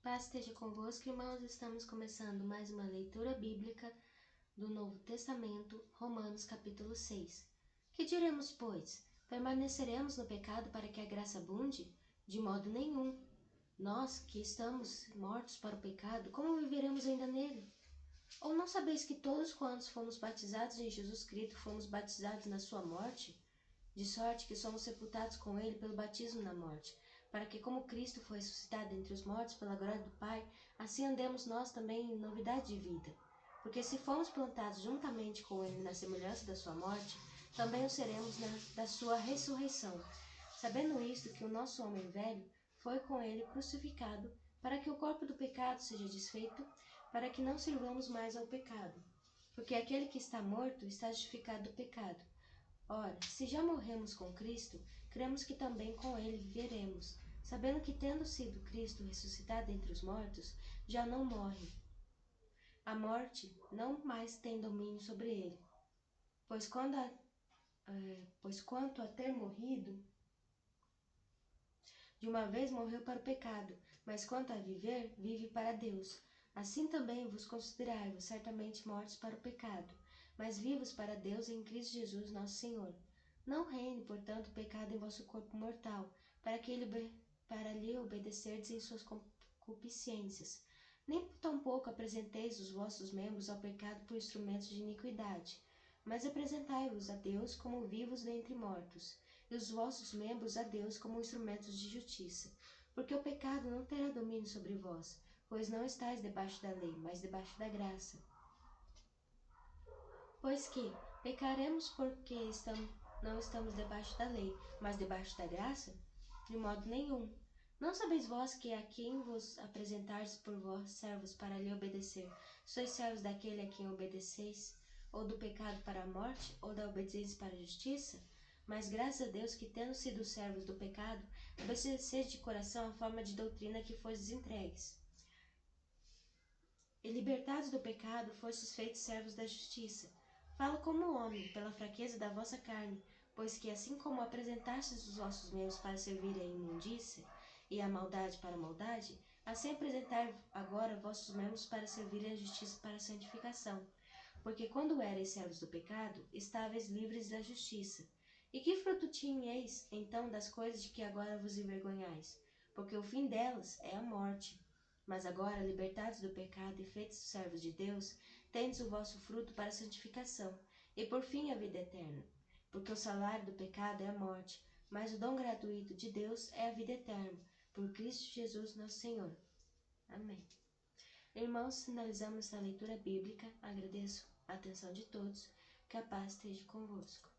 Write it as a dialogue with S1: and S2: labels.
S1: Paz esteja convosco, irmãos. Estamos começando mais uma leitura bíblica do Novo Testamento, Romanos capítulo 6. Que diremos, pois? Permaneceremos no pecado para que a graça abunde? De modo nenhum. Nós, que estamos mortos para o pecado, como viveremos ainda nele? Ou não sabeis que todos quantos fomos batizados em Jesus Cristo fomos batizados na sua morte? De sorte que somos sepultados com ele pelo batismo na morte, para que, como Cristo foi ressuscitado entre os mortos pela glória do Pai, assim andemos nós também em novidade de vida. Porque se fomos plantados juntamente com ele na semelhança da sua morte, também o seremos da sua ressurreição. Sabendo isto, que o nosso homem velho foi com ele crucificado, para que o corpo do pecado seja desfeito, para que não sirvamos mais ao pecado. Porque aquele que está morto está justificado do pecado. Ora, se já morremos com Cristo, cremos que também com ele viveremos, sabendo que, tendo sido Cristo ressuscitado entre os mortos, já não morre. A morte não mais tem domínio sobre ele. Pois quanto a ter morrido, de uma vez morreu para o pecado, mas quanto a viver, vive para Deus. Assim também vos considerai-vos certamente mortos para o pecado, mas vivos para Deus em Cristo Jesus nosso Senhor. Não reine, portanto, o pecado em vosso corpo mortal, para lhe obedecerdes em suas concupiscências. Nem tampouco apresenteis os vossos membros ao pecado por instrumentos de iniquidade, mas apresentai-vos a Deus como vivos dentre mortos, e os vossos membros a Deus como instrumentos de justiça. Porque o pecado não terá domínio sobre vós, pois não estáis debaixo da lei, mas debaixo da graça. Pois que pecaremos porque não estamos debaixo da lei, mas debaixo da graça? De modo nenhum. Não sabeis vós que a quem vos apresentardes por vós servos para lhe obedecer, sois servos daquele a quem obedeceis, ou do pecado para a morte, ou da obediência para a justiça? Mas graças a Deus que, tendo sido servos do pecado, obedeceis de coração a forma de doutrina que fostes entregues. E libertados do pecado, fostes feitos servos da justiça. Falo como homem, pela fraqueza da vossa carne, pois que assim como apresentastes os vossos membros para servir à imundícia, e a maldade para a maldade, assim apresentai agora vossos membros para servirem à justiça para a santificação. Porque quando erais servos do pecado, estáveis livres da justiça. E que fruto tinhais, então, das coisas de que agora vos envergonhais? Porque o fim delas é a morte. Mas agora, libertados do pecado e feitos servos de Deus, tendes o vosso fruto para a santificação, e por fim a vida eterna. Porque o salário do pecado é a morte, mas o dom gratuito de Deus é a vida eterna, por Cristo Jesus nosso Senhor. Amém. Irmãos, finalizamos esta leitura bíblica. Agradeço a atenção de todos. Que a paz esteja convosco.